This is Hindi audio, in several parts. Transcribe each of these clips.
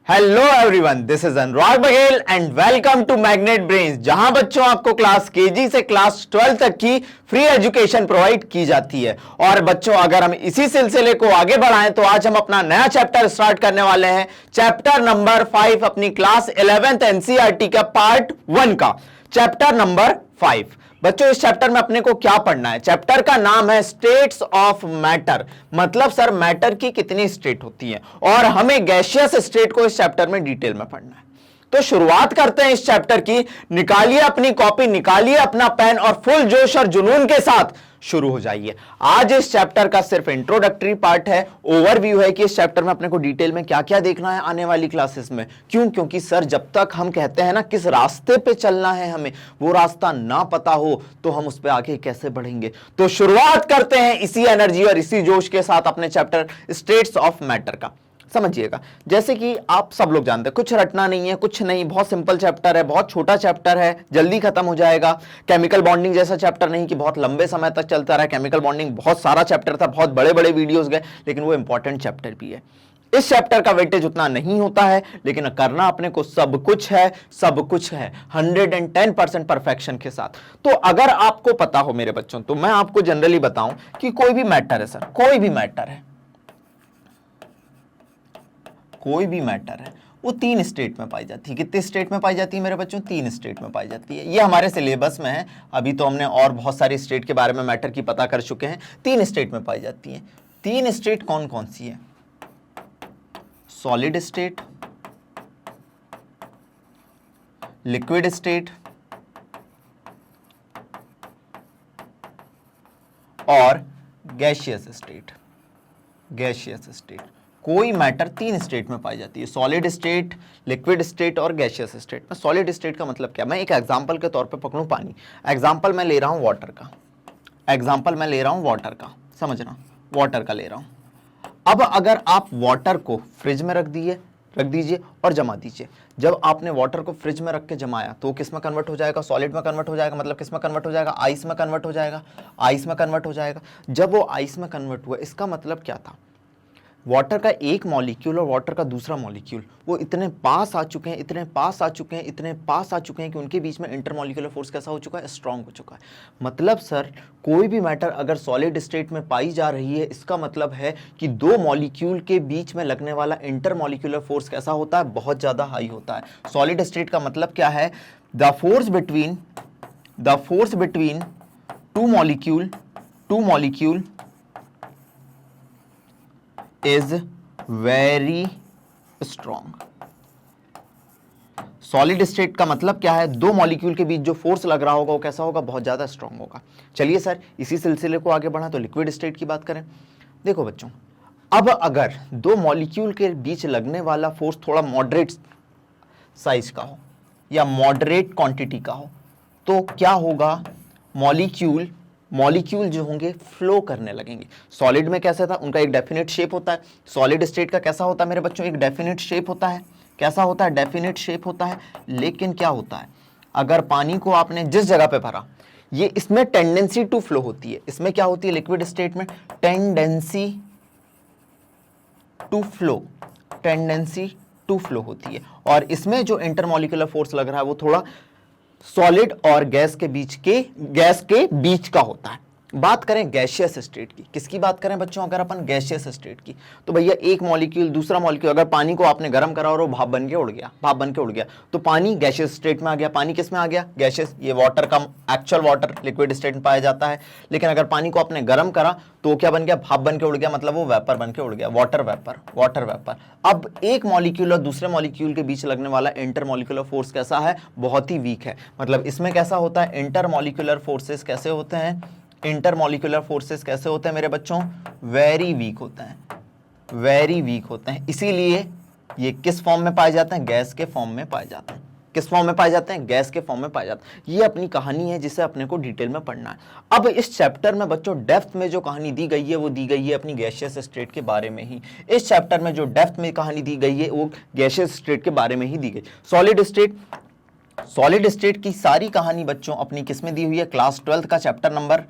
Hello everyone, this is Anurag Baghel and welcome to magnet brains, जहां बच्चों आपको क्लास केजी से क्लास 12 तक की फ्री एजुकेशन प्रोवाइड की जाती है। और बच्चों, अगर हम इसी सिलसिले को आगे बढ़ाएं तो आज हम अपना नया चैप्टर स्टार्ट करने वाले हैं, चैप्टर नंबर 5 अपनी क्लास 11th एनसीईआरटी का पार्ट 1 का चैप्टर नंबर 5। बच्चों, इस चैप्टर में अपने को क्या पढ़ना है? चैप्टर का नाम है स्टेट्स ऑफ मैटर। मतलब सर, मैटर की कितनी स्टेट होती है और हमें गैसियस स्टेट को इस चैप्टर में डिटेल में पढ़ना है। तो शुरुआत करते हैं इस चैप्टर की। निकालिए अपनी कॉपी, निकालिए अपना पेन और फुल जोश और जुनून के साथ शुरू हो जाइए। आज इस चैप्टर का सिर्फ इंट्रोडक्टरी पार्ट है, ओवरव्यू है कि इस चैप्टर में अपने को डिटेल में क्या क्या देखना है आने वाली क्लासेस में। क्योंकि सर, जब तक हम कहते हैं ना किस रास्ते पे चलना है, हमें वो रास्ता ना पता हो तो हम उस पर आगे कैसे बढ़ेंगे। तो शुरुआत करते हैं इसी एनर्जी और इसी जोश के साथ अपने चैप्टर स्टेट्स ऑफ मैटर का। समझिएगा, जैसे कि आप सब लोग जानते हैं, कुछ रटना नहीं है, कुछ नहीं, बहुत सिंपल चैप्टर है, बहुत छोटा चैप्टर है, जल्दी खत्म हो जाएगा। केमिकल बॉन्डिंग जैसा चैप्टर नहीं कि बहुत लंबे समय तक चलता रहा। केमिकल बॉन्डिंग बहुत सारा चैप्टर था, बहुत बड़े बड़े वीडियोस गए, लेकिन वो इंपॉर्टेंट चैप्टर भी है। इस चैप्टर का वेटेज उतना नहीं होता है, लेकिन करना अपने को सब कुछ है, सब कुछ है 110% परफेक्शन के साथ। तो अगर आपको पता हो मेरे बच्चों, तो मैं आपको जनरली बताऊं कि कोई भी मैटर है सर, कोई भी मैटर है, कोई भी मैटर है, वो 3 स्टेट में पाई जाती है। कितने स्टेट में पाई जाती है मेरे बच्चों? 3 स्टेट में पाई जाती है। ये हमारे सिलेबस में है। अभी तो हमने और बहुत सारी स्टेट के बारे में मैटर की पता कर चुके हैं। 3 स्टेट में पाई जाती है। 3 स्टेट कौन कौन सी है? सॉलिड स्टेट, लिक्विड स्टेट और गैसियस स्टेट। गैसियस स्टेट, कोई मैटर 3 स्टेट में पाई जाती है, सॉलिड स्टेट, लिक्विड स्टेट और गैसियस स्टेट में। सॉलिड स्टेट का मतलब क्या? मैं एक एग्जांपल के तौर पे पकड़ूं पानी। एग्जांपल मैं ले रहा हूं वाटर का, एग्जांपल मैं ले रहा हूं वाटर का, समझना, वाटर का ले रहा हूं। अब अगर आप वाटर को फ्रिज में रख दीजिए और जमा दीजिए। जब आपने वाटर को फ्रिज में रख के जमाया तो किस में कन्वर्ट हो जाएगा? सॉलिड में कन्वर्ट हो जाएगा। मतलब किस में कन्वर्ट हो जाएगा? आइस में कन्वर्ट हो जाएगा। आइस में कन्वर्ट हो जाएगा। जब वो आइस में कन्वर्ट हुआ, इसका मतलब क्या था? वाटर का एक मॉलिक्यूल और वाटर का दूसरा मॉलिक्यूल वो इतने पास आ चुके हैं, इतने पास आ चुके हैं, इतने पास आ चुके हैं कि उनके बीच में इंटरमॉलिक्यूलर फोर्स कैसा हो चुका है? स्ट्रांग हो चुका है। मतलब सर, कोई भी मैटर अगर सॉलिड स्टेट में पाई जा रही है, इसका मतलब है कि 2 मॉलिक्यूल के बीच में लगने वाला इंटरमॉलिक्यूलर फोर्स कैसा होता है? बहुत ज्यादा हाई होता है। सॉलिड स्टेट का मतलब क्या है? The force between two molecule is very strong. Solid state का मतलब क्या है? 2 मॉलिक्यूल के बीच जो फोर्स लग रहा होगा वो कैसा होगा? बहुत ज्यादा स्ट्रॉन्ग होगा। चलिए सर, इसी सिलसिले को आगे बढ़ा तो लिक्विड स्टेट की बात करें। देखो बच्चों, अब अगर 2 मॉलिक्यूल के बीच लगने वाला फोर्स थोड़ा मॉडरेट साइज का हो या मॉडरेट क्वांटिटी का हो तो क्या होगा? मॉलिक्यूल जो होंगे फ्लो करने लगेंगे। सॉलिड में कैसा था? उनका एक डेफिनेट शेप होता है। सॉलिड स्टेट का कैसा होता है मेरे बच्चों? एक डेफिनेट शेप होता है। कैसा होता है? डेफिनेट शेप होता है। लेकिन क्या होता है, अगर पानी को आपने जिस जगह पे भरा, ये इसमें टेंडेंसी टू फ्लो होती है। इसमें क्या होती है लिक्विड स्टेट में? टेंडेंसी टू फ्लो होती है। और इसमें जो इंटरमॉलिक्यूलर फोर्स लग रहा है वो थोड़ा सॉलिड और गैस के बीच का होता है। बात करें गैसियस स्टेट की, किसकी बात करें बच्चों? अगर अपन गैसियस स्टेट की, तो भैया एक मॉलिक्यूल दूसरा मॉलिक्यूल, अगर पानी को आपने गर्म करा और वो भाप बन के उड़ गया तो पानी गैसियस स्टेट में आ गया। पानी किस में आ गया? गैसियस। ये वाटर का एक्चुअल वाटर लिक्विड स्टेट में पाया जाता है। लेकिन अगर पानी को आपने गर्म करा तो क्या बन गया? भाप बन के उड़ गया। मतलब वो वेपर बन के उड़ गया, वाटर वेपर। अब एक मॉलिक्यूल और दूसरे मॉलिक्यूल के बीच लगने वाला इंटरमॉलिक्यूलर फोर्स कैसा है? बहुत ही वीक है। मतलब इसमें कैसा होता है? इंटरमॉलिक्यूलर फोर्सेस कैसे होते हैं? इंटरमॉलिक्यूलर फोर्सेस कैसे होते हैं मेरे बच्चों? वेरी वीक होते हैं। इसीलिए ये किस फॉर्म में पाए जाते हैं? गैस के फॉर्म में पाए जाते हैं। किस फॉर्म में पाए जाते हैं? गैस के फॉर्म में पाए जाते हैं। ये अपनी कहानी है जिसे अपने को डिटेल में पढ़ना है। अब इस चैप्टर में बच्चों डेप्थ में जो कहानी दी गई है वो दी गई है अपनी गैसियस स्टेट के बारे में ही। इस चैप्टर में जो डेप्थ में कहानी दी गई है वो गैसियस स्टेट के बारे में ही दी गई। सॉलिड स्टेट की सारी कहानी बच्चों अपनी किस में दी हुई है? क्लास 12 का चैप्टर नंबर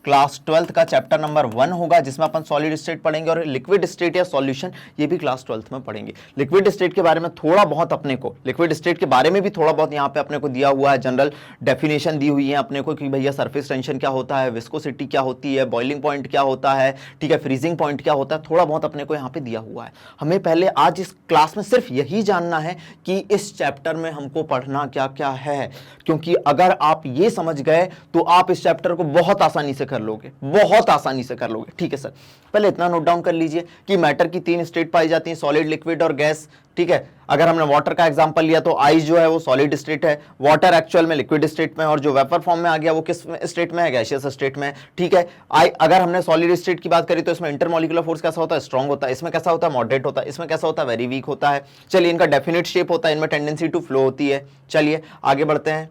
क्लास 12th का चैप्टर नंबर 1 होगा, जिसमें अपन सॉलिड स्टेट पढ़ेंगे और लिक्विड स्टेट या सॉल्यूशन ये भी क्लास 12th में पढ़ेंगे। लिक्विड स्टेट के बारे में थोड़ा बहुत अपने को, लिक्विड स्टेट के बारे में भी थोड़ा बहुत यहाँ पे अपने को दिया हुआ है, जनरल डेफिनेशन दी हुई है अपने को कि भैया सरफेस टेंशन क्या होता है, विस्कोसिटी क्या होती है, बॉइलिंग पॉइंट क्या होता है, ठीक है, फ्रीजिंग पॉइंट क्या होता है, थोड़ा बहुत अपने को यहाँ पे दिया हुआ है। हमें पहले आज इस क्लास में सिर्फ यही जानना है कि इस चैप्टर में हमको पढ़ना क्या क्या है, क्योंकि अगर आप ये समझ गए तो आप इस चैप्टर को बहुत आसानी से कर लोगे, बहुत आसानी से कर लोगे। ठीक है सर, पहले इतना नोट डाउन कर लीजिए कि मैटर की 3 स्टेट पाई जाती हैं, सॉलिड, लिक्विड और गैस। ठीक है, अगर हमने वाटर का एग्जांपल लिया तो आइस जो है वो सॉलिड स्टेट है, वाटर एक्चुअल में लिक्विड स्टेट में, और जो वेपर फॉर्म में आ गया वो किस स्टेट में है, गैसियस स्टेट में। ठीक है, अगर हमने सॉलिड स्टेट की बात करी तो इसमें इंटरमॉलिक्यूलर फोर्स कैसा होता है, स्ट्रांग होता है, इसमें कैसा होता है, मॉडरेट होता है, इसमें कैसा होता है, वेरी वीक होता है। चलिए, इनका डेफिनेट शेप होता है, इनमें टेंडेंसी टू फ्लो होती है। चलिए आगे बढ़ते हैं,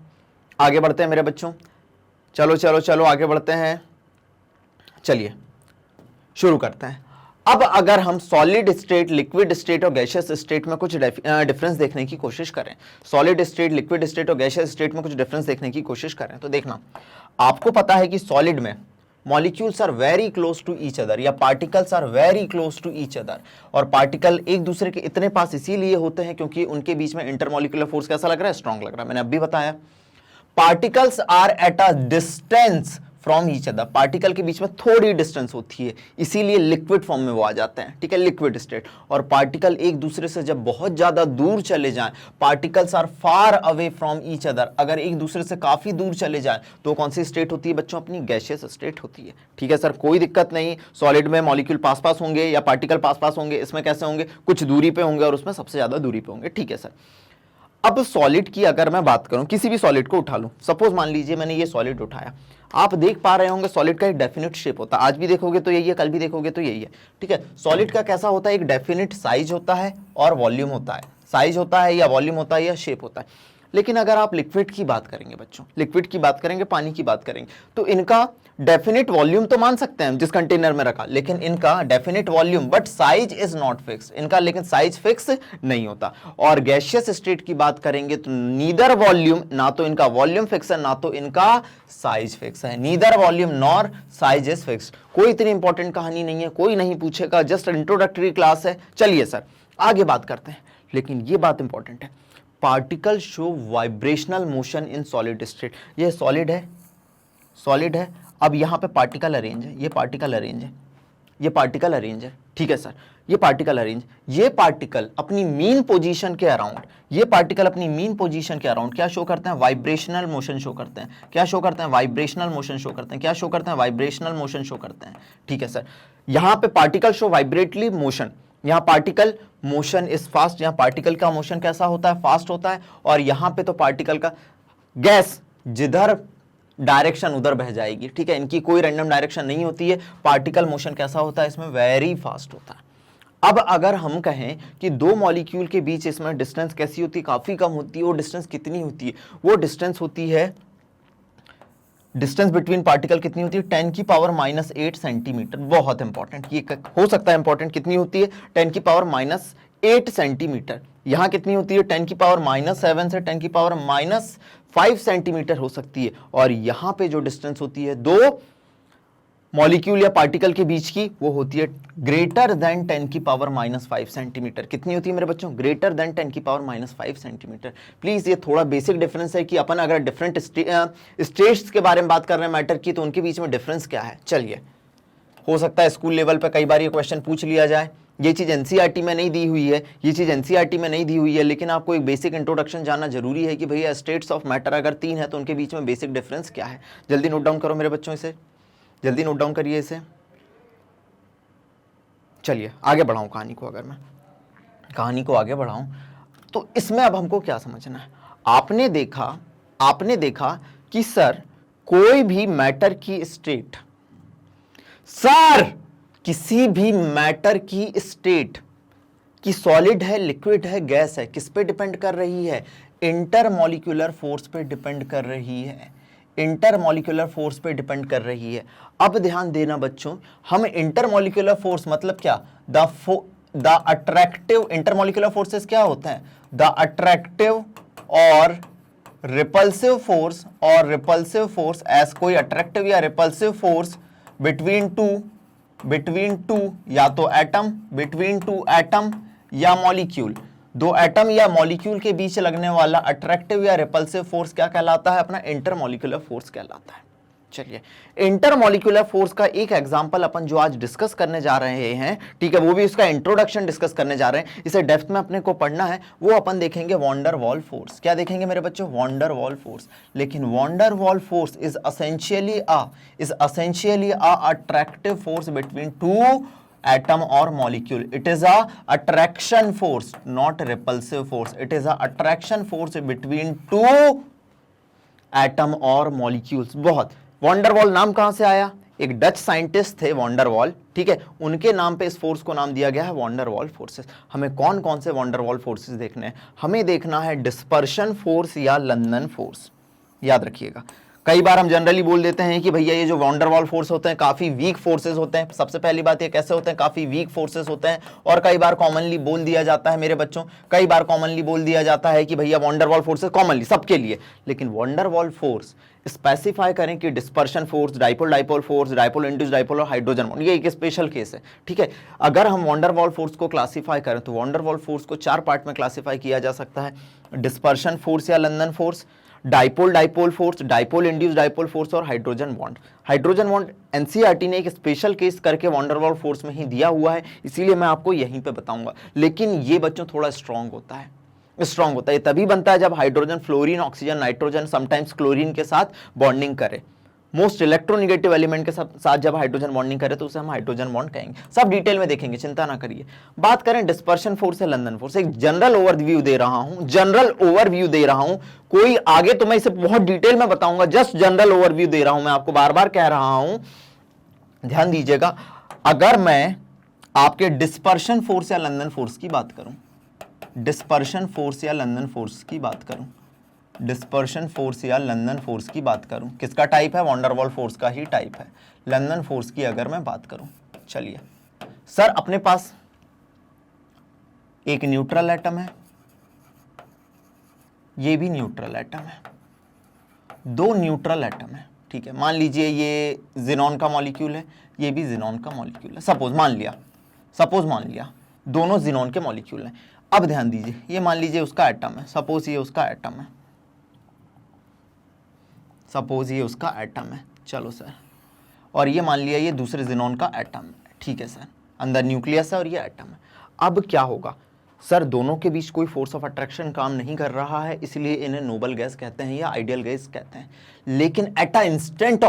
आगे बढ़ते हैं मेरे बच्चों, चलो चलो चलो आगे बढ़ते हैं। चलिए शुरू करते हैं। अब अगर हम सॉलिड स्टेट, लिक्विड स्टेट और गैसियस स्टेट में कुछ डिफरेंस देखने की कोशिश करें, सॉलिड स्टेट, लिक्विड स्टेट और गैसियस स्टेट में कुछ डिफरेंस देखने की कोशिश करें, तो देखना, आपको पता है कि सॉलिड में molecules are very close to each other, या particles are very close to each other, और पार्टिकल एक दूसरे के इतने पास इसीलिए होते हैं क्योंकि उनके बीच में इंटरमॉलिक्यूलर फोर्स कैसा लग रहा है, स्ट्रांग लग रहा है। मैंने अभी बताया particles are at a distance from each other, particle के बीच में थोड़ी डिस्टेंस होती है, इसीलिए लिक्विड फॉर्म में वो आ जाते हैं। ठीक है, लिक्विड स्टेट। और पार्टिकल एक दूसरे से जब बहुत ज्यादा दूर चले जाएं, particles are far away from each other, अगर एक दूसरे से काफी दूर चले जाएं तो कौन सी स्टेट होती है बच्चों, अपनी गैसियस स्टेट होती है। ठीक है सर, कोई दिक्कत नहीं, सॉलिड में मॉलिक्यूल पास पास होंगे या पार्टिकल पास पास होंगे, इसमें कैसे होंगे, कुछ दूरी पे होंगे और उसमें सबसे ज्यादा दूरी पे होंगे। ठीक है सर, अब सॉलिड की अगर मैं बात करूं, किसी भी सॉलिड को उठा लूं, सपोज मान लीजिए मैंने ये सॉलिड उठाया, आप देख पा रहे होंगे सॉलिड का एक डेफिनेट शेप होता है, आज भी देखोगे तो यही है, कल भी देखोगे तो यही है। ठीक है, सॉलिड का कैसा होता है, एक डेफिनेट साइज होता है और वॉल्यूम होता है, साइज होता है या वॉल्यूम होता है या शेप होता है। लेकिन अगर आप लिक्विड की बात करेंगे बच्चों, लिक्विड की बात करेंगे, पानी की बात करेंगे, तो इनका डेफिनेट वॉल्यूम तो मान सकते हैं जिस कंटेनर में रखा, लेकिन इनका definite volume but size is not fix, इनका लेकिन साइज फिक्स नहीं होता। और गैसियस स्टेट की बात करेंगे तो नीदर वॉल्यूम, ना तो इनका वॉल्यूम फिक्स है ना तो इनका साइज फिक्स है, neither volume nor size is fix. कोई इतनी इंपॉर्टेंट कहानी नहीं है, कोई नहीं पूछेगा, जस्ट इंट्रोडक्टरी क्लास है। चलिए सर आगे बात करते हैं, लेकिन ये बात इंपॉर्टेंट है, particle show vibrational motion in solid state. ये सॉलिड है, सॉलिड है, अब यहां पे पार्टिकल अरेंज है, ये पार्टिकल अरेंज है, ये पार्टिकल अरेंज है। ठीक है सर, ये पार्टिकल अरेंज, ये पार्टिकल अपनी मीन पोजीशन के अराउंड, ये पार्टिकल अपनी मीन पोजीशन के अराउंड क्या शो करते हैं, वाइब्रेशनल मोशन शो करते हैं। क्या शो करते हैं, वाइब्रेशनल मोशन शो करते हैं। क्या शो करते हैं, वाइब्रेशनल मोशन शो करते हैं। ठीक है सर, यहां पे पार्टिकल शो वाइब्रेटली मोशन, यहां पार्टिकल मोशन इज फास्ट, यहां पार्टिकल का मोशन कैसा होता है, फास्ट होता है, और यहां पे तो पार्टिकल का गैस जिधर डायरेक्शन उधर बह जाएगी। ठीक है, इनकी कोई रैंडम डायरेक्शन नहीं होती है, पार्टिकल मोशन कैसा होता है, इसमें वेरी फास्ट होता है। अब अगर हम कहें कि दो मॉलिक्यूल के बीच इसमें डिस्टेंस कैसी होती है, काफी कम होती है, वो डिस्टेंस कितनी होती है, वो डिस्टेंस होती है, डिस्टेंस बिटवीन पार्टिकल कितनी होती है, 10 की पावर -8 सेंटीमीटर। बहुत इंपॉर्टेंट, ये हो सकता है इंपॉर्टेंट, कितनी होती है, 10 की पावर -8 सेंटीमीटर। यहां कितनी होती है, 10 की पावर -7 से 10 की पावर -5 सेंटीमीटर हो सकती है। और यहां पे जो डिस्टेंस होती है दो मॉलिक्यूल या पार्टिकल के बीच की, वो होती है ग्रेटर देन 10 की पावर -5 सेंटीमीटर। कितनी होती है मेरे बच्चों, ग्रेटर देन 10 की पावर -5 सेंटीमीटर। प्लीज ये थोड़ा बेसिक डिफरेंस है कि अपन अगर डिफरेंट स्टेट्स के बारे में बात कर रहे हैं मैटर की, तो उनके बीच में डिफरेंस क्या है। चलिए, हो सकता है स्कूल लेवल पे कई बार ये क्वेश्चन पूछ लिया जाए, ये चीज एनसीईआरटी में नहीं दी हुई है, ये चीज एनसीईआरटी में नहीं दी हुई है, लेकिन आपको एक बेसिक इंट्रोडक्शन जानना जरूरी है कि भैया स्टेट्स ऑफ मैटर अगर 3 है तो उनके बीच में बेसिक डिफरेंस क्या है। जल्दी नोट डाउन करो मेरे बच्चों, इसे जल्दी नोट डाउन करिए इसे। चलिए आगे बढ़ाऊं कहानी को, अगर मैं कहानी को आगे बढ़ाऊं तो इसमें अब हमको क्या समझना है। आपने देखा कि सर कोई भी मैटर की स्टेट, सर किसी भी मैटर की स्टेट कि सॉलिड है, लिक्विड है, गैस है, किस पे डिपेंड कर रही है, इंटरमॉलिक्यूलर फोर्स पे डिपेंड कर रही है, इंटरमॉलिक्यूलर फोर्स पे डिपेंड कर रही है। अब ध्यान देना बच्चों, हम इंटरमॉलिक्यूलर फोर्स मतलब क्या, द अट्रैक्टिव, इंटरमॉलिक्यूलर फोर्सेस क्या होते हैं, द अट्रैक्टिव और रिपल्सिव फोर्स और रिपल्सिव फोर्स एज कोई अट्रैक्टिव या रिपल्सिव फोर्स बिटवीन टू या तो एटम, बिटवीन टू एटम या मॉलिक्यूल, दो एटम या मॉलिक्यूल के बीच लगने वाला अट्रैक्टिव या रिपल्सिव फोर्स क्या कहलाता है? अपना इंटरमॉलिक्यूलर फोर्स कहलाता है। चलिए, इंटरमॉलिक्यूलर फोर्स का एक एग्जांपल अपन जो आज डिस्कस करने जा रहे हैं, ठीक है, वो भी उसका इंट्रोडक्शन डिस्कस करने जा रहे हैं, इसे डेप्थ में अपने को पढ़ना है, वो अपन देखेंगे वॉन डेर वाल फोर्स। क्या देखेंगे मेरे बच्चों? Van der Waals force. लेकिन van der Waals force is essentially a attractive force between two atom और molecule. It is a attraction force, not repulsive force. It is a attraction force between two atom और मॉलिक्यूल्स। बहुत वॉन डेर वाल नाम कहां से आया? एक डच साइंटिस्ट थे वॉन डेर वाल, ठीक है, उनके नाम पे इस फोर्स को नाम दिया गया है वॉन डेर वाल फोर्सेस। हमें कौन कौन से वॉन डेर वाल फोर्सेस देखने हैं? हमें देखना है डिस्पर्शन फोर्स या लंदन फोर्स। याद रखिएगा, कई बार हम जनरली बोल देते हैं कि भैया ये जो वॉन डेर वाल फोर्स होते हैं काफी वीक फोर्सेस होते हैं। सबसे पहली बात ये कैसे होते हैं? काफी वीक फोर्सेस होते हैं। और कई बार कॉमनली बोल दिया जाता है मेरे बच्चों, कई बार कॉमनली बोल दिया जाता है कि भैया van der Waals forces commonly सबके लिए, लेकिन van der Waals force specify करें कि dispersion force, dipole dipole force, dipole induced dipole और हाइड्रोजन बॉन्ड, ये एक स्पेशल केस है, ठीक है। अगर हम वॉन डेर वाल फोर्स को क्लासिफाई करें तो वॉन डेर वाल फोर्स को 4 पार्ट में क्लासिफाई किया जा सकता है। डिस्पर्शन फोर्स या London force, dipole dipole force, dipole induced dipole force और hydrogen bond. Hydrogen bond NCERT ने एक स्पेशल केस करके वॉन डेर वाल फोर्स में ही दिया हुआ है, इसीलिए मैं आपको यहीं पे बताऊंगा। लेकिन ये बच्चों थोड़ा स्ट्रांग होता है, स्ट्रांग होता है, ये तभी बनता है जब hydrogen fluorine, oxygen, nitrogen, sometimes chlorine के साथ बॉन्डिंग करे। मोस्ट इलेक्ट्रोनेगेटिव एलिमेंट के साथ जब हाइड्रोजन बॉन्डिंग करे तो उसे हम हाइड्रोजन बॉन्ड कहेंगे। सब डिटेल में देखेंगे, चिंता ना करिए। बात करें डिस्पर्शन फोर्स या लंदन फोर्स, एक जनरल ओवरव्यू दे रहा हूं, जनरल ओवरव्यू दे रहा हूं। कोई आगे तो मैं इसे बहुत डिटेल में बताऊंगा, जस्ट जनरल ओवरव्यू दे रहा हूं। मैं आपको बार बार कह रहा हूं, ध्यान दीजिएगा। अगर मैं आपके डिस्पर्शन फोर्स या लंदन फोर्स की बात करूं, डिस्पर्शन फोर्स या लंदन फोर्स की बात करूं, डिस्पर्शन फोर्स या लंदन फोर्स की बात करूं, किसका टाइप है? वॉन डेर वाल फोर्स का ही टाइप है। लंदन फोर्स की अगर मैं बात करूं, चलिए सर, अपने पास एक न्यूट्रल एटम है, ये भी न्यूट्रल एटम है, दो न्यूट्रल एटम है, ठीक है। मान लीजिए ये जिनॉन का मॉलिक्यूल है, ये भी जिनॉन का मॉलिक्यूल है। सपोज मान लिया दोनों जिनॉन के मॉलिक्यूल हैं। अब ध्यान दीजिए, ये मान लीजिए उसका एटम है, सपोज ये उसका एटम है, सपोज ये उसका एटम है, चलो सर। और ये मान लिया ये दूसरे जिनॉन का एटम है, ठीक है सर। अंदर न्यूक्लियस है और ये एटम है। अब क्या होगा सर? दोनों के बीच कोई फोर्स ऑफ अट्रैक्शन काम नहीं कर रहा है, इसलिए इन्हें नोबल गैस कहते हैं या आइडियल गैस कहते हैं। लेकिन at a instant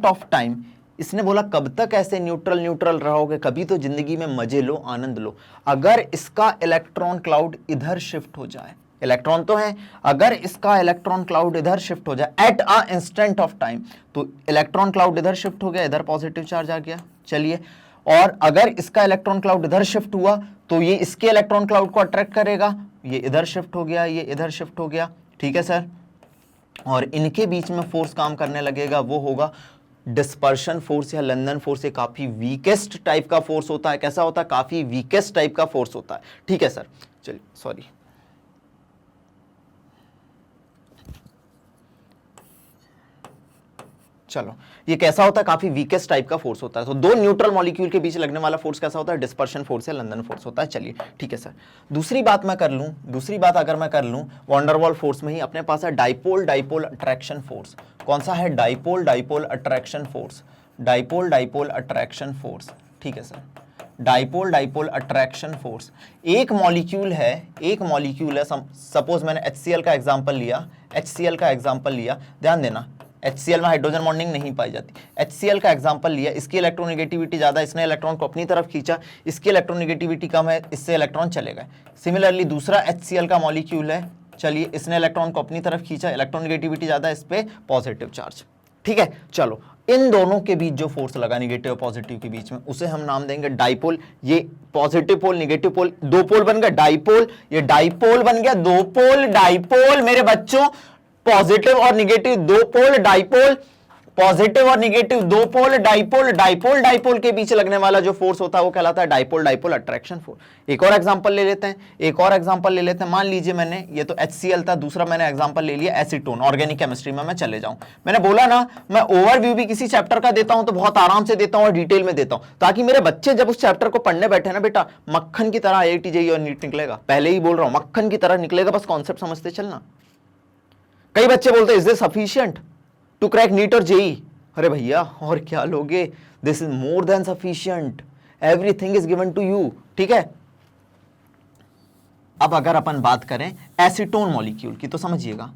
of time, इसने बोला कब तक ऐसे न्यूट्रल रहोगे? कभी तो जिंदगी में मजे लो, आनंद लो। अगर इसका इलेक्ट्रॉन क्लाउड इधर शिफ्ट हो जाए, इलेक्ट्रॉन तो है, अगर इसका इलेक्ट्रॉन क्लाउड इधर शिफ्ट हो जाए at a instant of time, तो इलेक्ट्रॉन क्लाउड इधर शिफ्ट हो गया, इधर पॉजिटिव चार्ज आ गया, चलिए। और अगर इसका इलेक्ट्रॉन क्लाउड इधर शिफ्ट हुआ तो ये इसके इलेक्ट्रॉन क्लाउड को अट्रैक्ट करेगा, ये इधर शिफ्ट हो गया, ये इधर शिफ्ट हो गया, ठीक है सर। और इनके बीच में फोर्स काम करने लगेगा, वो होगा डिस्पर्शन फोर्स या लंदन फोर्स। ये काफी वीकेस्ट टाइप का फोर्स होता है। कैसा होता है? काफी वीकेस्ट टाइप का फोर्स होता है, ठीक है सर। चलिए, सॉरी, चलो, ये कैसा होता है? काफी वीकेस्ट टाइप का फोर्स होता है। तो दो न्यूट्रल मॉलिक्यूल के बीच लगने वाला फोर्स कैसा होता है? डिस्पर्शन फोर्स या लंदन फोर्स होता है। चलिए, ठीक है सर। दूसरी बात अगर मैं कर लूं वॉन डेर वाल फोर्स में ही अपने पास है डाइपोल डाइपोल अट्रैक्शन फोर्स। कौन सा है? Dipole dipole attraction force, dipole dipole attraction force, ठीक है sir. Dipole dipole attraction force, एक मॉलिक्यूल है, सपोज मैंने HCl का एग्जांपल लिया, ध्यान देना, HCl में हाइड्रोजन बॉन्डिंग नहीं पाई जाती। HCl का एग्जांपल लिया, इसकी इलेक्ट्रोनेगेटिविटी ज्यादा, इसने इलेक्ट्रॉन को अपनी तरफ खींचा, इसकी इलेक्ट्रोनेगेटिविटी कम है, इससे इलेक्ट्रॉन चले गए। सिमिलरली दूसरा HCl का मॉलिक्यूल है, चलिए, इसने इलेक्ट्रॉन को अपनी तरफ खींचा, इलेक्ट्रोनेगेटिविटी ज्यादा, इस पे पॉजिटिव चार्ज, ठीक है। चलो, इन दोनों के बीच जो फोर्स लगा, नेगेटिव और पॉजिटिव के बीच में, उसे हम नाम देंगे डाइपोल। ये पॉजिटिव पोल, नेगेटिव पोल, दो पोल बन गया डाइपोल, ये डाइपोल बन गया दो पोल डाइपोल। मेरे बच्चों, पॉजिटिव और नेगेटिव दो पोल डाइपोल, पॉजिटिव और निगेटिव दो पोल, डाइपोल, डाइपोल डाइपोल के बीच लगने वाला जो फोर्स होता है वो कहलाता है डाइपोल डाइपोल अट्रैक्शन फोर्स। एक और एग्जांपल ले लेते हैं, एक और एग्जांपल ले लेते हैं। मान लीजिए मैंने, ये तो HCl था, दूसरा मैंने एग्जांपल ले लिया एसीटोन। ऑर्गेनिक केमिस्ट्री में मैं चले जाऊं, मैंने बोला ना मैं ओवरव्यू भी किसी चैप्टर का देता हूं तो बहुत आराम से देता हूं और डिटेल में देता हूं, ताकि मेरे बच्चे जब उस चैप्टर को पढ़ने बैठे ना बेटा, मक्खन की तरह IIT JEE और नीट निकलेगा। पहले ही बोल रहा हूं, मक्खन की तरह निकलेगा, बस कॉन्सेप्ट समझते चलना। कई बच्चे बोलते हैं is this sufficient to crack NEET और JEE? अरे भैया और क्या लोगे, this is more than sufficient, everything is given to you. ठीक है, अब अगर अपन बात करें एसीटोन मॉलिक्यूल की तो समझिएगा,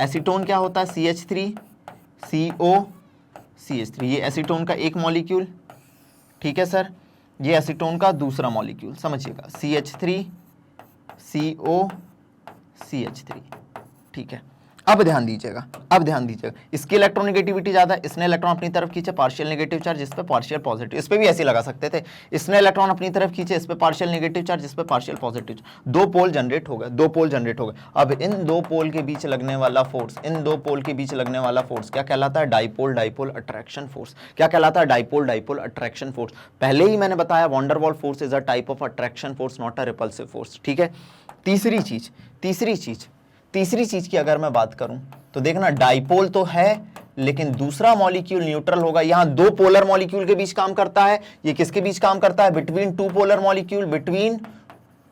एसीटोन क्या होता है? CH3COCH3, ये एसीटोन का एक मॉलिक्यूल, ठीक है सर, ये एसीटोन का दूसरा मॉलिक्यूल, समझिएगा CH3COCH3, ठीक है। अब ध्यान दीजिएगा, अब ध्यान दीजिएगा, इसकी इलेक्ट्रोनेगेटिविटी ज्यादा, इसने इलेक्ट्रॉन अपनी तरफ खींचे, पार्शियल नेगेटिव चार्ज, इस पे पार्शियल पॉजिटिव, इस पे भी ऐसे लगा सकते थे, इसने इलेक्ट्रॉन अपनी तरफ खींचे, इस पे पार्शियल नेगेटिव चार्ज, इस पे पार्शियल पॉजिटिव, दो पोल जनरेट हो गए, दो पोल जनरेट हो गए। अब इन दो पोल के बीच लगने वाला फोर्स, इन दो पोल के बीच लगने वाला फोर्स क्या कहलाता है? Dipole dipole attraction force. क्या कहलाता है? Dipole dipole attraction force. पहले ही मैंने बताया van der Waals force is a type of attraction force, not a repulsive force. ठीक है, तीसरी चीज की अगर मैं बात करूं तो देखना, डाइपोल तो है लेकिन दूसरा मॉलिक्यूल न्यूट्रल होगा। यहां दो पोलर मॉलिक्यूल के बीच काम करता है, ये किसके बीच काम करता है? Between two polar molecule, between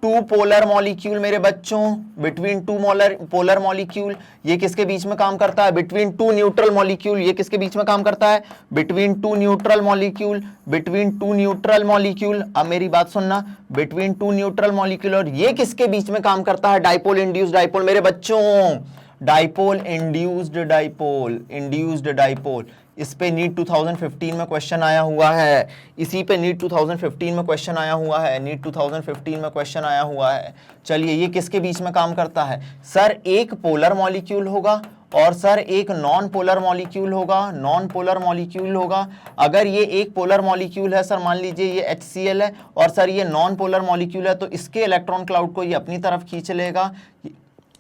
two polar molecule मेरे बच्चों, बिटवीन टू पोलर मॉलिक्यूल। ये किसके बीच में काम करता है? Between two neutral molecule. ये किसके बीच में काम करता है? Between two neutral molecule, between two neutral molecule. अब मेरी बात सुनना, बिटवीन टू न्यूट्रल मॉलिक्यूल। और ये किसके बीच में काम करता है? डाइपोल इंड्यूस्ड डाइपोल मेरे बच्चों, dipole induced dipole, induced dipole. इस पे नीट 2015 में क्वेश्चन आया हुआ है, इसी पे नीट 2015 में क्वेश्चन आया हुआ है, नीट 2015 में क्वेश्चन आया हुआ है। चलिए, ये किसके बीच में काम करता है? सर एक पोलर मॉलिक्यूल होगा और सर एक नॉन पोलर मॉलिक्यूल होगा, नॉन पोलर मॉलिक्यूल होगा। अगर ये एक पोलर मॉलिक्यूल है सर, मान लीजिए ये HCl है, और सर ये नॉन पोलर मॉलिक्यूल है, तो इसके इलेक्ट्रॉन क्लाउड को ये अपनी तरफ खींच लेगा,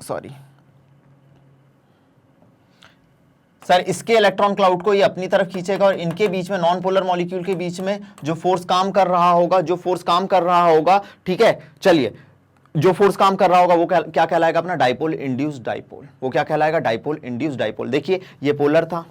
सॉरी सर, इसके इलेक्ट्रॉन क्लाउड को ये अपनी तरफ खींचेगा, और इनके बीच में, नॉन पोलर मॉलिक्यूल के बीच में जो फोर्स काम कर रहा होगा, जो फोर्स काम कर रहा होगा, ठीक है, चलिए, जो फोर्स काम कर रहा होगा वो क्या कहलाएगा? अपना डाइपोल इंड्यूस्ड डाइपोल। वो क्या कहलाएगा? Dipole induced dipole. देखिए, ये पोलर था,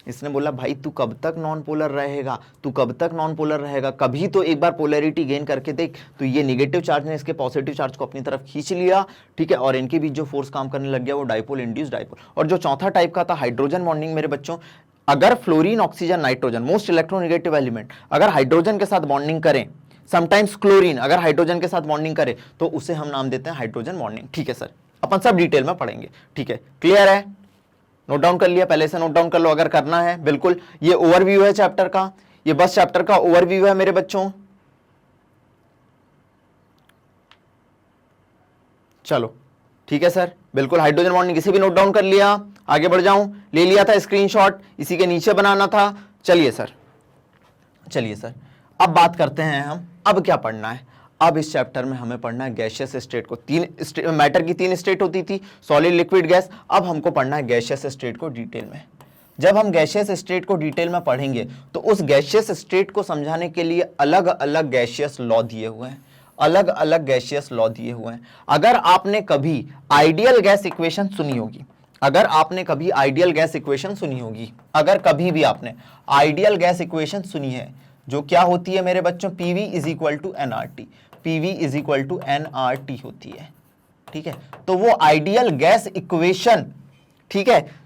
इसने बोला भाई तू कब तक नॉन पोलर रहेगा, तू कब तक नॉन पोलर रहेगा, कभी तो एक बार पोलैरिटी गेन करके देख। तो ये नेगेटिव चार्ज ने इसके पॉजिटिव चार्ज को अपनी तरफ खींच लिया, ठीक है, और इनके बीच जो फोर्स काम करने लग गया वो डाइपोल इंड्यूस्ड डाइपोल। और जो चौथा टाइप का था हाइड्रोजन बॉन्डिंग मेरे बच्चों, अगर fluorine, oxygen, nitrogen, most electronegative element, अगर हाइड्रोजन के साथ बॉन्डिंग करें, समटाइम्स क्लोरीन अगर हाइड्रोजन के साथ बॉन्डिंग करे, तो उसे हम नाम देते हैं हाइड्रोजन बॉन्डिंग। ठीक है सर, अपन सब डिटेल में पढ़ेंगे। ठीक है, क्लियर है? नोट डाउन कर लिया? पहले से नोट डाउन कर लो अगर करना है। बिल्कुल, ये ओवरव्यू है चैप्टर का, ये बस चैप्टर का ओवरव्यू है मेरे बच्चों। चलो ठीक है सर, बिल्कुल, हाइड्रोजन बॉन्डिंग इसे भी नोट डाउन कर लिया। आगे बढ़ जाऊं, ले लिया था स्क्रीनशॉट, इसी के नीचे बनाना था। चलिए सर, चलिए सर, अब बात करते हैं हम, अब क्या पढ़ना है? अब इस चैप्टर में हमें पढ़ना है गैसियस स्टेट को। मैटर की तीन स्टेट होती थी, सॉलिड, लिक्विड, गैस। अब हमको पढ़ना है गैसियस स्टेट को डिटेल में। जब हम गैसियस स्टेट को डिटेल में पढ़ेंगे तो उस गैसियस स्टेट को समझाने के लिए अलग अलग गैसियस लॉ दिए हुए हैं, अलग अलग गैसियस लॉ दिए हुए हैं। अगर आपने कभी आइडियल गैस इक्वेशन सुनी होगी, अगर आपने कभी आइडियल गैस इक्वेशन सुनी होगी, अगर कभी भी आपने आइडियल गैस इक्वेशन सुनी है, जो क्या होती है मेरे बच्चों? PV is equal to NRT, PV is equal to NRT होती है। ठीक है, तो वो आइडियल गैस इक्वेशन, ठीक है,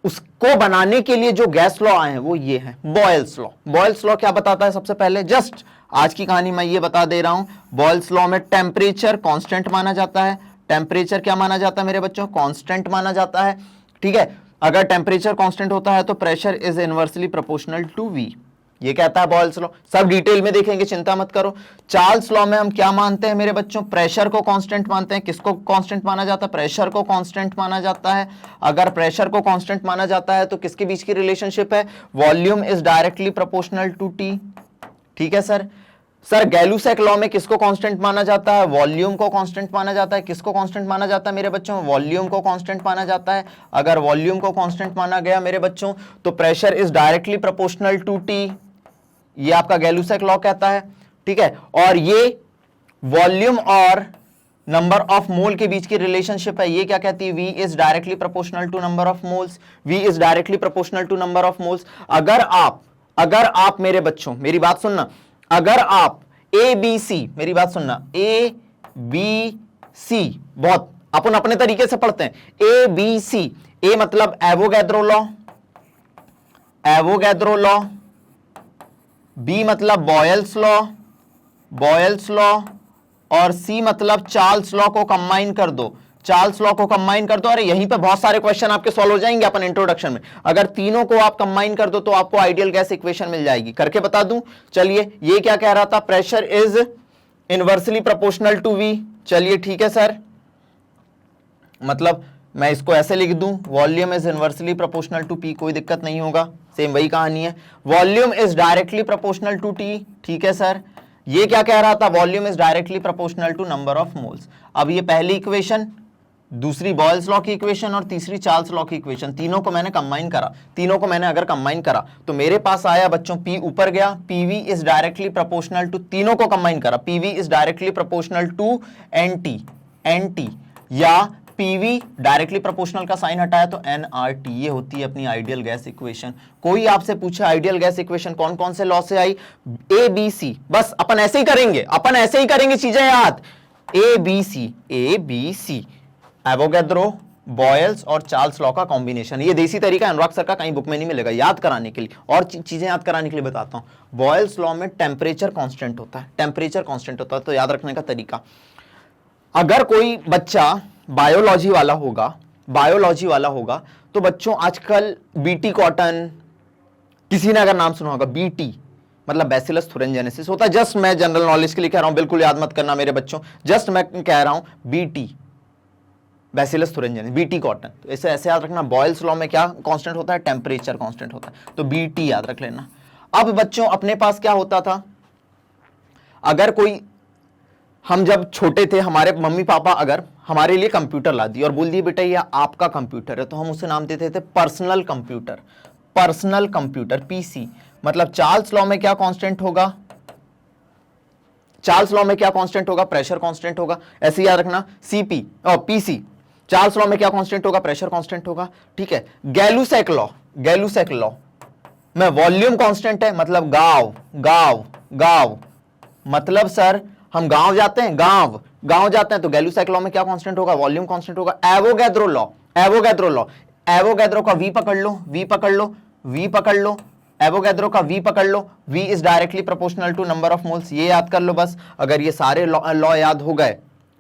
उसको बनाने के लिए जो गैस लॉ आए हैं वो ये है, बॉयल्स लॉ। बॉयल्स लॉ क्या बताता है? सबसे पहले जस्ट आज की कहानी मैं ये बता दे रहा हूं। बॉयल्स लॉ में टेम्परेचर कांस्टेंट माना जाता है। टेम्परेचर क्या माना जाता है मेरे बच्चों? कांस्टेंट माना जाता है। ठीक है, अगर टेम्परेचर कांस्टेंट होता है तो pressure is inversely proportional to V, ये कहता है बॉयल्स लॉ। सब डिटेल में देखेंगे, चिंता मत करो। चार्ल्स लॉ में हम क्या मानते हैं मेरे बच्चों? प्रेशर को कांस्टेंट मानते हैं। किसको कांस्टेंट माना जाता है? प्रेशर को कांस्टेंट माना जाता है। अगर प्रेशर को कांस्टेंट माना जाता है तो किसके बीच की रिलेशनशिप है? Volume is directly proportional to T। ठीक है सर, सर गैलुसैक लॉ में किसको कांस्टेंट माना जाता है? वॉल्यूम को कांस्टेंट माना जाता है। किसको कांस्टेंट माना जाता है मेरे बच्चों? वॉल्यूम को कांस्टेंट माना जाता है। अगर वॉल्यूम को कांस्टेंट माना गया मेरे बच्चों तो pressure is directly proportional to T, ये आपका गैलुसैक लॉ कहता है, ठीक है। और ये वॉल्यूम और नंबर ऑफ मोल के बीच की रिलेशनशिप है, ये क्या कहती है? V is directly proportional to number of moles. V is directly proportional to number of moles. अगर आप मेरे बच्चों मेरी बात सुनना, अगर आप ए बी सी, मेरी बात सुनना, ए बी सी बहुत अपन अपने तरीके से पढ़ते हैं, ए बी सी। ए मतलब Avogadro law, Avogadro law. B मतलब बॉयल्स लॉ, बॉयल्स लॉ। और सी मतलब चार्ल्स लॉ को कंबाइन कर दो, चार्ल्स लॉ को कंबाइन कर दो। अरे यहीं पे बहुत सारे क्वेश्चन आपके सॉल्व हो जाएंगे अपन इंट्रोडक्शन में। अगर तीनों को आप कंबाइन कर दो तो आपको आइडियल गैस इक्वेशन मिल जाएगी। करके बता दूं, चलिए ये क्या कह रहा था? Pressure is inversely proportional to V. चलिए ठीक है सर, मतलब मैं इसको ऐसे लिख दूं, volume is inversely proportional to P, कोई दिक्कत नहीं होगा, सेम वही कहानी है। Volume is directly proportional to T, ठीक है सर। ये क्या कह रहा था? Volume is directly proportional to number of moles. अब ये पहली इक्वेशन, दूसरी बॉयल्स लॉ की इक्वेशन और तीसरी चार्ल्स लॉ की इक्वेशन, तीनों को मैंने कंबाइन करा। तीनों को मैंने अगर कंबाइन करा तो मेरे पास आया बच्चों P ऊपर गया, PV is directly proportional to, तीनों को कंबाइन करा, PV is directly proportional to NT, या PV डायरेक्टली प्रोपोर्शनल का साइन हटाया तो nRT। ये होती है अपनी आइडियल गैस इक्वेशन। कोई आपसे पूछे आइडियल गैस इक्वेशन कौन कौन से लॉ से आई? ABC, बस अपन ऐसे ही करेंगे, अपन ऐसे ही करेंगे चीजें याद। ABC, एवोगैड्रो, बॉयल्स और चार्ल्स लॉ का कॉम्बिनेशन। ये देसी तरीका अनुराग सर का कहीं बुक में नहीं मिलेगा याद कराने के लिए। और चीजें याद कराने के लिए बताता हूं। बॉयल्स लॉ में टेम्परेचर कांस्टेंट होता है, टेम्परेचर कांस्टेंट होता है, तो याद रखने का तरीका, अगर कोई बच्चा बायोलॉजी वाला होगा तो बच्चों आजकल बीटी कॉटन, किसी ने अगर नाम सुना होगा, बीटी मतलब बैसिलस थुरिनजेनेसिस होता है। जस्ट मैं जनरल नॉलेज के लिए कह रहा हूं, बिल्कुल याद मत करना मेरे बच्चों, जस्ट मैं कह रहा हूं BT, bacillus thuringiensis, BT cotton. तो ऐसे ऐसे याद रखना। बॉयल्स लॉ में क्या कांस्टेंट होता है? टेम्परेचर कांस्टेंट होता है, तो बीटी याद रख लेना। अब बच्चों अपने पास क्या होता था, अगर कोई, हम जब छोटे थे हमारे मम्मी पापा अगर हमारे लिए कंप्यूटर ला दी और बोल दिए बेटा ये आपका कंप्यूटर है, तो हम उसे नाम देते थे personal computer, personal computer, PC. मतलब चार्ल्स लॉ में क्या कांस्टेंट होगा? चार्ल्स लॉ में क्या कांस्टेंट होगा? प्रेशर कांस्टेंट होगा। ऐसे याद रखना, सीपी और पीसी, चार्ल्स लॉ में क्या कांस्टेंट होगा? प्रेशर कांस्टेंट होगा, ठीक है। गैलुसैक लॉ, गैलुसैक लॉ में वॉल्यूम कांस्टेंट है, मतलब गांव, मतलब सर हम गांव जाते हैं, गांव जाते हैं, तो गैलुसैक लॉ में क्या कांस्टेंट होगा? वॉल्यूम कांस्टेंट होगा। एवोगैड्रो लॉ, एवोगैड्रो का V पकड़ लो, एवोगैड्रो का V पकड़ लो, V is directly proportional to number of moles, ये याद कर लो बस। अगर ये सारे लॉ याद हो गए,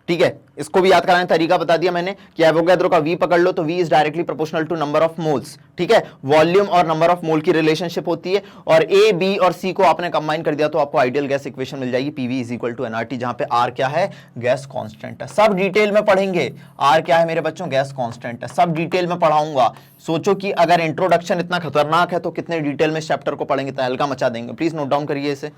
ठीक है, इसको भी याद कराने का तरीका बता दिया मैंने कि एवोगैड्रो का V पकड़ लो तो V is directly proportional to number of moles, ठीक है। वॉल्यूम और नंबर ऑफ मोल की रिलेशनशिप होती है, और A, B और C को आपने कंबाइन कर दिया तो आपको आइडियल गैस इक्वेशन मिल जाएगी, PV is equal to nRT, जहां पे R क्या है? गैस कांस्टेंट है। सब डिटेल में पढ़ेंगे, R क्या है मेरे बच्चों? गैस कांस्टेंट है, सब डिटेल में पढ़ाऊंगा। सोचो कि अगर इंट्रोडक्शन इतना खतरनाक है तो कितने डिटेल में चैप्टर को पढ़ेंगे, तो हल्का मचा देंगे। प्लीज नोट डाउन करिए इसे,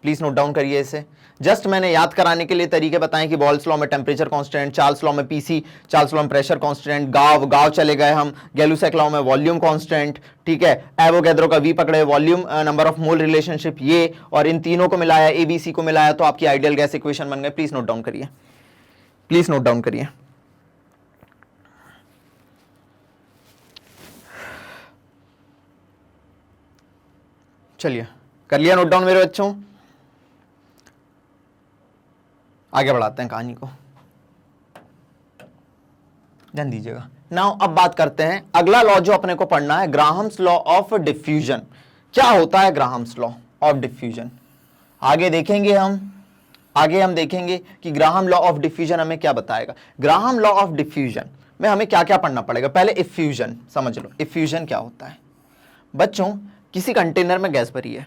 प्लीज नोट डाउन करिए इसे। जस्ट मैंने याद कराने के लिए तरीके बताएं कि बॉयल्स लॉ में टेम्परेचर कांस्टेंट, चार्ल्स लॉ में पीसी, चार्ल्स लॉ में प्रेशर कांस्टेंट, गांव चले गए हम, गैलुसैक लॉ में वॉल्यूम कांस्टेंट, ठीक है। एवोगैड्रो का V पकड़े, volume number of mole relationship ये, और इन तीनों को मिलाया, ABC को मिलाया तो आपकी आइडियल गैस इक्वेशन बन गए। प्लीज नोट डाउन करिए, प्लीज नोट डाउन करिए। चलिए कर लिया नोट डाउन मेरे बच्चों, आगे बढ़ाते हैं कहानी को, ध्यान दीजिएगा। नाउ अब बात करते हैं अगला लॉ जो अपने को पढ़ना है, ग्राहम्स लॉ ऑफ डिफ्यूजन। क्या होता है ग्राहम्स लॉ ऑफ डिफ्यूजन? आगे हम देखेंगे कि ग्राहम लॉ ऑफ डिफ्यूजन हमें क्या बताएगा। ग्राहम लॉ ऑफ डिफ्यूजन में हमें क्या क्या पढ़ना पड़ेगा? पहले इफ्यूजन समझ लो। इफ्यूजन क्या होता है बच्चों? किसी कंटेनर में गैस भरी है,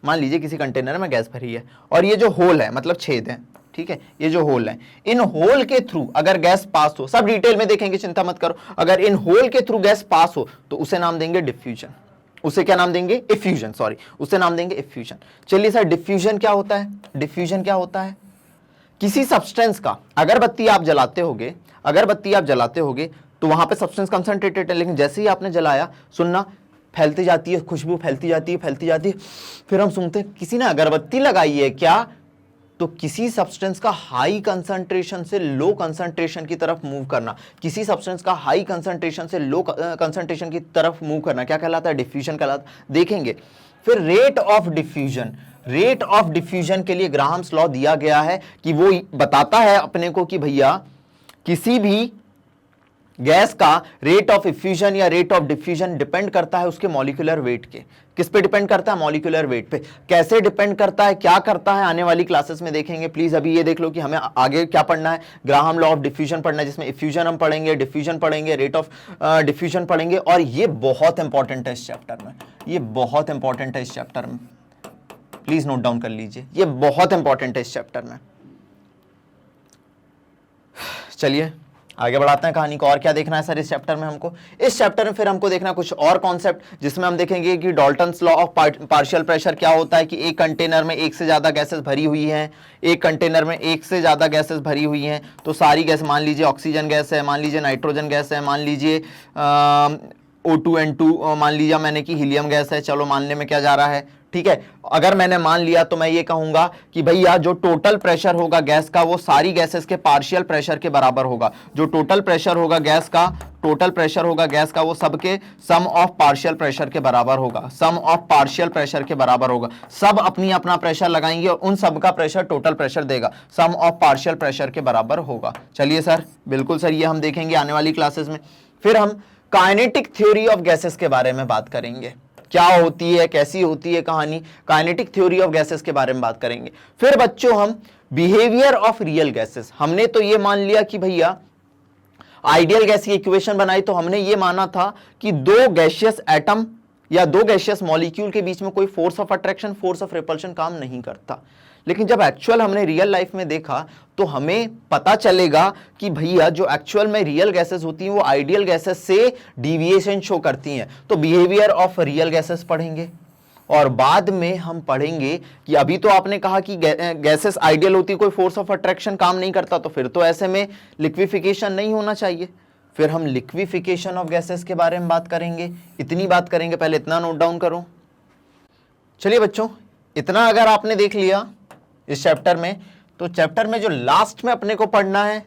मान लीजिए किसी कंटेनर में गैस भरी है, और ये जो होल है मतलब छेद है, ठीक है, ये जो होल है, इन होल के थ्रू अगर गैस पास हो, सब डिटेल में देखेंगे चिंता मत करो, अगर इन होल के थ्रू गैस पास हो तो उसे नाम देंगे डिफ्यूजन। उसे क्या नाम देंगे, इफ्यूजन, सॉरी उसे नाम देंगे इफ्यूजन। चलिए सर डिफ्यूजन क्या होता है, डिफ्यूजन क्या होता है, किसी सब्सटेंस का, अगरबत्ती आप जलाते होगे, अगरबत्ती आप जलाते होगे तो वहां पे सब्सटेंस कंसंट्रेटेड है, लेकिन जैसे ही आपने जलाया, सुनना फैलती जाती है, खुशबू फैलती जाती है, फैलती जाती है, फिर हम सुनते हैं किसी ने अगरबत्ती लगाई है क्या, तो किसी सब्सटेंस का हाई कंसंट्रेशन से लो कंसंट्रेशन की तरफ मूव करना, किसी सब्सटेंस का हाई कंसंट्रेशन से लो कंसंट्रेशन की तरफ मूव करना क्या कहलाता है, डिफ्यूजन कहलाता है। देखेंगे फिर rate of diffusion, rate of diffusion के लिए ग्राहम्स लॉ दिया गया है कि वो बताता है अपने को कि भैया किसी भी गैस का रेट ऑफ इफ्यूजन या रेट ऑफ डिफ्यूजन डिपेंड करता है उसके मॉलिक्यूलर वेट के। किस पे डिपेंड करता है, मॉलिक्यूलर वेट पे। कैसे डिपेंड करता है, क्या करता है, आने वाली क्लासेस में देखेंगे। प्लीज अभी ये देख लो कि हमें आगे क्या पढ़ना है, ग्राहम लॉ ऑफ डिफ्यूजन पढ़ना है, जिसमें इफ्यूजन हम पढ़ेंगे, डिफ्यूजन पढ़ेंगे, रेट ऑफ डिफ्यूजन पढ़ेंगे, और ये बहुत इंपॉर्टेंट है इस चैप्टर में, ये बहुत इंपॉर्टेंट है इस चैप्टर में, प्लीज नोट डाउन कर लीजिए, ये बहुत इंपॉर्टेंट है इस चैप्टर में। चलिए आगे बढ़ाते हैं कहानी को। और क्या देखना है सर इस चैप्टर में हमको, इस चैप्टर में फिर हमको देखना कुछ और कॉन्सेप्ट, जिसमें हम देखेंगे कि Dalton's law of partial pressure क्या होता है, कि एक कंटेनर में एक से ज्यादा गैसेस भरी हुई हैं, एक कंटेनर में एक से ज्यादा गैसेस भरी हुई हैं, तो सारी गैस, मान लीजिए ऑक्सीजन गैस है, मान लीजिए नाइट्रोजन गैस है, मान लीजिए O2N2, मान लीजिए मैंने कि हीलियम गैस है, चलो मानने में क्या जा रहा है, ठीक है। अगर मैंने मान लिया तो मैं ये कहूंगा कि भैया जो टोटल प्रेशर होगा गैस का वो सारी गैसेस के पार्शियल प्रेशर के बराबर होगा। जो टोटल प्रेशर होगा गैस का, टोटल प्रेशर होगा गैस का वो सबके सम ऑफ पार्शियल प्रेशर के बराबर होगा, सम ऑफ पार्शियल प्रेशर के बराबर होगा। सब अपनी अपना प्रेशर लगाएंगे और उन सब का प्रेशर टोटल प्रेशर देगा, सम ऑफ पार्शियल प्रेशर के बराबर होगा। चलिए सर, बिल्कुल सर, ये हम देखेंगे आने वाली क्लासेस में। फिर हम काइनेटिक थ्योरी ऑफ गैसेस के बारे में बात करेंगे, क्या होती है, कैसी होती है कहानी, काइनेटिक थ्योरी ऑफ गैसेस के बारे में बात करेंगे। फिर बच्चों हम बिहेवियर ऑफ रियल गैसेस, हमने तो ये मान लिया कि भैया आइडियल गैस की इक्वेशन बनाई तो हमने ये माना था कि दो गैसियस एटम या दो गैसियस मॉलिक्यूल के बीच में कोई force of attraction, force of repulsion काम नहीं करता। लेकिन जब एक्चुअल हमने रियल लाइफ में देखा तो हमें पता चलेगा कि भैया जो एक्चुअल में रियल गैसेस होती हैं वो आइडियल गैसेस से डिविएशन शो करती हैं। तो बिहेवियर ऑफ रियल गैसेस पढ़ेंगे और बाद में हम पढ़ेंगे कि अभी तो आपने कहा कि गैसेस आइडियल होती है, कोई फोर्स ऑफ अट्रैक्शन काम नहीं करता, तो फिर तो ऐसे में लिक्विफिकेशन नहीं होना चाहिए। फिर हम लिक्विफिकेशन ऑफ गैसेस के बारे में बात करेंगे, इतनी बात करेंगे, पहले इतना नोट डाउन करो। चलिए बच्चों, इतना अगर आपने देख लिया इस चैप्टर में, तो चैप्टर में जो लास्ट में अपने को पढ़ना है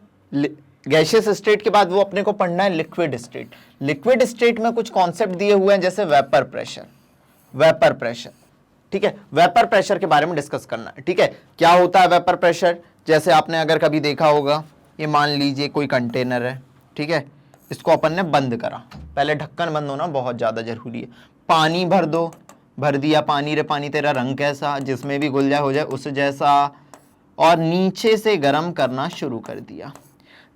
गैसियस स्टेट के बाद वो अपने को पढ़ना है लिक्विड स्टेट। लिक्विड स्टेट में कुछ कॉन्सेप्ट दिए हुए हैं जैसे वेपर प्रेशर, वेपर प्रेशर, ठीक है, वेपर प्रेशर के बारे में डिस्कस करना है, ठीक है। क्या होता है वेपर प्रेशर, जैसे आपने अगर कभी देखा होगा, ये मान लीजिए कोई कंटेनर है, ठीक है, इसको अपन ने बंद करा, पहले ढक्कन बंद होना बहुत ज्यादा जरूरी है। पानी भर दो, भर दिया पानी, रे पानी तेरा रंग कैसा, जिसमें भी घुल जाए हो जाए उस जैसा, और नीचे से गर्म करना शुरू कर दिया।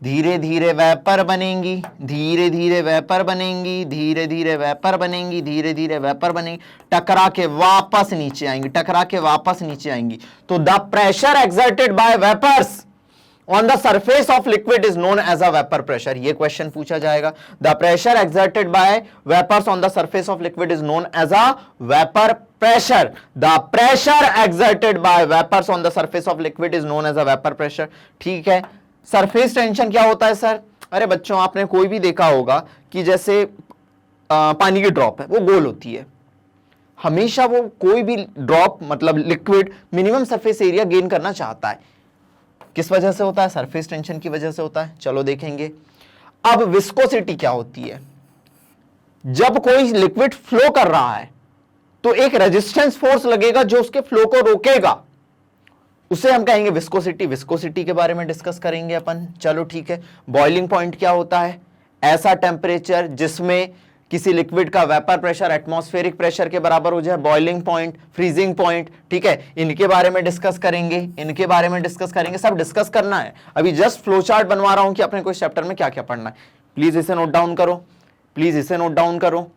धीरे धीरे वेपर बनेंगी, धीरे धीरे वेपर बनेंगी, धीरे धीरे वेपर बनेंगी, धीरे धीरे वेपर बनेंगी, टकरा के वापस नीचे आएंगी, टकरा के वापस नीचे आएंगी। तो the pressure exerted by vapours on the surface of liquid is known as a vapor pressure। ये क्वेश्चन पूछा जाएगा। The pressure exerted by vapors on the surface of liquid is known as a vapor pressure। The pressure exerted by vapors on the surface of liquid is known as a vapor pressure। ठीक है। सरफेस टेंशन क्या होता है सर? अरे बच्चों, आपने कोई भी देखा होगा कि जैसे पानी की ड्रॉप है, वो गोल होती है। हमेशा वो कोई भी ड्रॉप मतलब liquid minimum surface area gain करना चाहता है। किस वजह से होता है? सरफेस टेंशन की वजह से होता है। चलो देखेंगे। अब विस्कोसिटी क्या होती है? जब कोई लिक्विड फ्लो कर रहा है तो एक रेजिस्टेंस फोर्स लगेगा जो उसके फ्लो को रोकेगा, उसे हम कहेंगे विस्कोसिटी। विस्कोसिटी के बारे में डिस्कस करेंगे अपन। चलो ठीक है। बॉइलिंग पॉइंट क्या होता है? ऐसा टेम्परेचर जिसमें किसी लिक्विड का वेपर प्रेशर एटमॉस्फेरिक प्रेशर के बराबर हो जाए, बॉइलिंग पॉइंट, फ्रीजिंग पॉइंट। ठीक है, इनके बारे में डिस्कस करेंगे, इनके बारे में डिस्कस करेंगे, सब डिस्कस करना है। अभी जस्ट फ्लो चार्ट बनवा रहा हूं कि अपने को इस चैप्टर में क्या क्या पढ़ना है। प्लीज इसे नोट डाउन करो, प्लीज इसे नोट डाउन करो।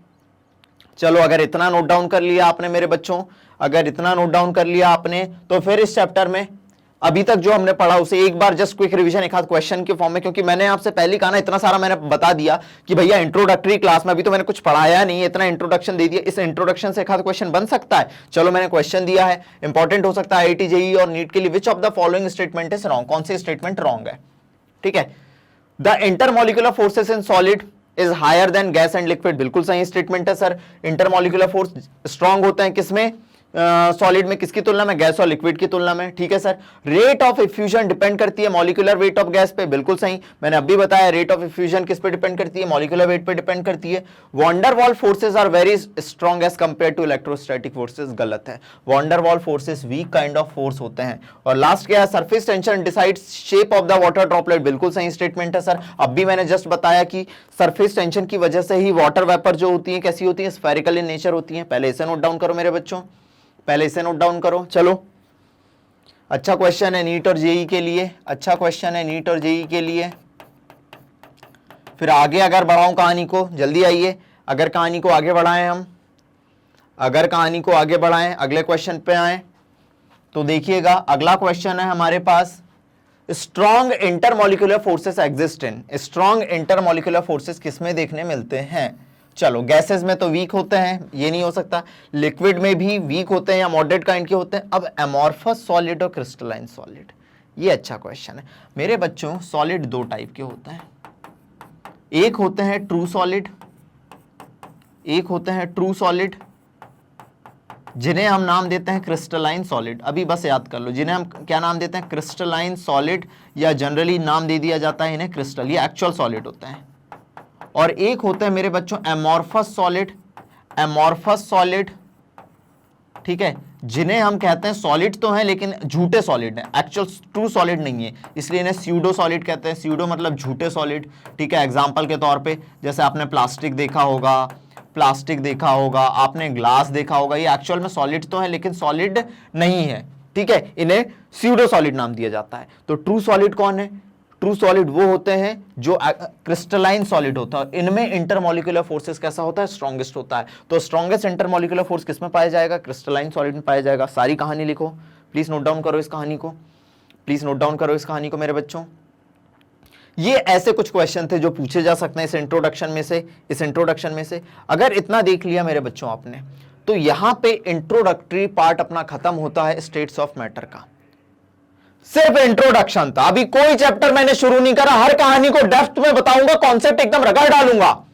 चलो, अगर इतना नोट डाउन कर लिया आपने मेरे बच्चों, अगर इतना नोट डाउन कर लिया आपने, तो फिर इस चैप्टर में अभी तक जो हमने पढ़ा उसे एक बार जस्ट क्विक रिवीजन एक आध क्वेश्चन के फॉर्म में, क्योंकि मैंने आपसे पहले कहा ना, इतना सारा मैंने बता दिया कि भैया इंट्रोडक्टरी क्लास में अभी तो मैंने कुछ पढ़ाया नहीं, इतना इंट्रोडक्शन दे दिया, इस इंट्रोडक्शन से एक आध क्वेश्चन बन सकता है। चलो मैंने क्वेश्चन दिया है, इंपॉर्टेंट हो सकता है IIT JEE और नीट के लिए। Which of the following statement is wrong, कौन सी स्टेटमेंट रॉन्ग है? ठीक है, the intermolecular forces in solid is higher than gas and liquid, बिल्कुल सही स्टेटमेंट है सर। इंटरमॉलिक्यूलर फोर्स स्ट्रांग होते हैं किसमें? सॉलिड में, किसकी तुलना में? गैस और लिक्विड की तुलना में। ठीक है sir. Rate of effusion depend करती है मॉलिक्यूलर वेट ऑफ गैस पे, बिल्कुल सही, मैंने अभी बताया। रेट ऑफ इफ्यूजन किस पे डिपेंड करती है? मॉलिक्यूलर वेट पे डिपेंड करती है। Van der Waals forces are very strong as compare to electrostatic forces, गलत है। Van der Waals forces weak kind of force होते हैं। और लास्ट क्या है? Surface tension decides shape of the water droplet, बिल्कुल सही स्टेटमेंट है सर। अब भी मैंने जस्ट बताया कि सरफेस टेंशन की वजह से ही वाटर वेपर जो होती है कैसी होती है? स्फेरिकल इन नेचर होती है। पहले इसे नोट डाउन करो मेरे बच्चों, पहले इसे नोट डाउन करो। चलो, अच्छा क्वेश्चन है नीट और जेई के लिए, अच्छा क्वेश्चन है नीट और जेई के लिए। फिर आगे अगर बढ़ाऊं कहानी को, जल्दी आइए, अगर कहानी को आगे बढ़ाएं हम, अगर कहानी को आगे बढ़ाएं, अगले क्वेश्चन पे आए तो देखिएगा अगला क्वेश्चन है हमारे पास, strong intermolecular forces exist in, strong intermolecular forces किसमें देखने मिलते हैं? चलो, गैसेस में तो वीक होते हैं, ये नहीं हो सकता। लिक्विड में भी वीक होते हैं या मॉडरेट काइंड के होते हैं। अब एमॉर्फस सॉलिड और क्रिस्टलाइन सॉलिड, ये अच्छा क्वेश्चन है मेरे बच्चों। सॉलिड दो टाइप के होते हैं, एक होते हैं ट्रू सॉलिड, एक होते हैं ट्रू सॉलिड जिन्हें हम नाम देते हैं क्रिस्टलाइन सॉलिड। अभी बस याद कर लो, जिन्हें हम क्या नाम देते हैं? क्रिस्टलाइन सॉलिड, या जनरली नाम दे दिया जाता है इन्हें क्रिस्टल, ये एक्चुअल सॉलिड होते हैं। और एक होते हैं मेरे बच्चों एमॉर्फस सॉलिड, एमॉर्फस सॉलिड, ठीक है, जिन्हें हम कहते हैं सॉलिड तो हैं लेकिन झूठे सॉलिड हैं, एक्चुअल ट्रू सॉलिड नहीं है, इसलिए इन्हें स्यूडो सॉलिड कहते हैं। स्यूडो मतलब झूठे सॉलिड। ठीक है, एग्जांपल के तौर पे जैसे आपने प्लास्टिक देखा होगा, प्लास्टिक देखा होगा, आपने ग्लास देखा होगा, ये एक्चुअल में सॉलिड तो है लेकिन सॉलिड नहीं है। ठीक है, इन्हें स्यूडो सॉलिड नाम दिया जाता है। तो ट्रू सॉलिड कौन है? ट्रू सॉलिड वो होते हैं जो क्रिस्टलाइन सॉलिड होता है, इनमें इंटरमॉलिक्यूलर फोर्सेस कैसा होता है? स्ट्रॉन्गेस्ट होता है। तो स्ट्रॉन्गेस्ट इंटरमॉलिक्यूलर फोर्स किसमें पाया जाएगा? क्रिस्टलाइन सॉलिड में पाया जाएगा। सारी कहानी लिखो, प्लीज नोट डाउन करो इस कहानी को, प्लीज नोट डाउन करो इस कहानी को मेरे बच्चों। ये ऐसे कुछ क्वेश्चन थे जो पूछे जा सकते हैं इस इंट्रोडक्शन में से, इस इंट्रोडक्शन में से। अगर इतना देख लिया मेरे बच्चों आपने, तो यहां पे इंट्रोडक्टरी पार्ट अपना खत्म होता है स्टेट्स ऑफ मैटर का। सिर्फ इंट्रोडक्शन था, अभी कोई चैप्टर मैंने शुरू नहीं करा, हर कहानी को डेप्थ में बताऊंगा, कॉन्सेप्ट एकदम रगड़ डालूंगा,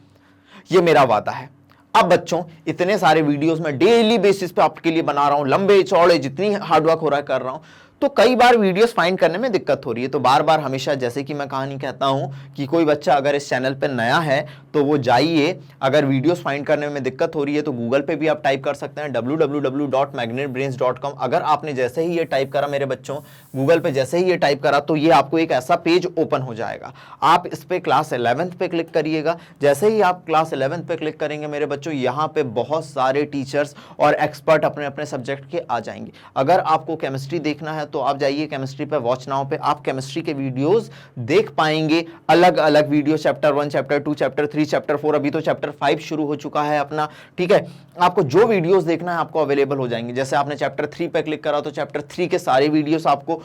ये मेरा वादा है। अब बच्चों, इतने सारे वीडियोस मैं डेली बेसिस पे आपके लिए बना रहा हूं, लंबे चौड़े, जितनी हार्डवर्क हो रहा है कर रहा हूं, तो कई बार वीडियोस फाइंड करने में दिक्कत हो रही है। तो बार बार हमेशा, जैसे कि मैं कहानी कहता हूं कि कोई बच्चा अगर इस चैनल पे नया है तो वो जाइए, अगर वीडियोस फाइंड करने में दिक्कत हो रही है तो गूगल पे भी आप टाइप कर सकते हैं www.magnetbrains.com। अगर आपने जैसे ही ये टाइप करा मेरे बच्चों, गूगल पे जैसे ही ये टाइप करा, तो ये आपको एक ऐसा पेज ओपन हो जाएगा। आप इस पे क्लास 11th पे क्लिक करिएगा। जैसे ही आप क्लास 11th पे क्लिक करेंगे मेरे बच्चों, यहाँ पे बहुत सारे टीचर्स और एक्सपर्ट अपने अपने सब्जेक्ट के आ जाएंगे। अगर आपको केमिस्ट्री देखना है तो आप जाइए केमिस्ट्री पे, वॉच नाउ पे, आप केमिस्ट्री के वीडियोस देख पाएंगे, अलग अलग video, chapter 1, chapter 2, chapter 3, chapter 4, अभी तो चैप्टर 5 शुरू हो चुका है अपना। ठीक है, आपको जो वीडियोस देखना है आपको अवेलेबल हो जाएंगे। जैसे आपने चैप्टर 3 पे क्लिक करा तो चैप्टर 3 के सारे वीडियोस आपको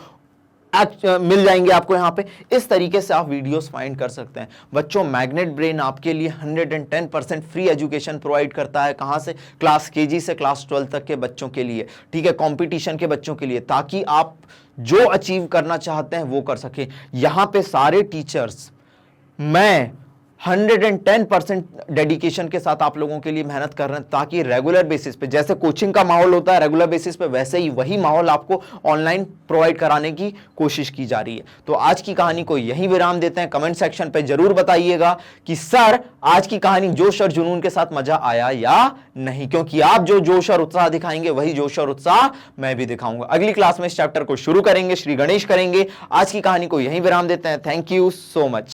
मिल जाएंगे आपको यहाँ पे। इस तरीके से आप वीडियोस फाइंड कर सकते हैं। बच्चों, मैग्नेट ब्रेन आपके लिए 110% फ्री एजुकेशन प्रोवाइड करता है। कहाँ से? क्लास केजी से क्लास 12 तक के बच्चों के लिए, ठीक है, कंपटीशन के बच्चों के लिए, ताकि आप जो अचीव करना चाहते हैं वो कर सके। यहाँ पे सारे टीचर्स, मैं 110% डेडिकेशन के साथ आप लोगों के लिए मेहनत कर रहे हैं, ताकि रेगुलर बेसिस पे, जैसे कोचिंग का माहौल होता है रेगुलर बेसिस पे, वैसे ही वही माहौल आपको ऑनलाइन प्रोवाइड कराने की कोशिश की जा रही है। तो आज की कहानी को यहीं विराम देते हैं। कमेंट सेक्शन पे जरूर बताइएगा कि सर आज की कहानी जोश और जुनून के साथ मजा आया या नहीं, क्योंकि आप जो जोश और उत्साह दिखाएंगे वही जोश और उत्साह मैं भी दिखाऊंगा। अगली क्लास में इस चैप्टर को शुरू करेंगे, श्री गणेश करेंगे। आज की कहानी को यहीं विराम देते हैं। Thank you so much.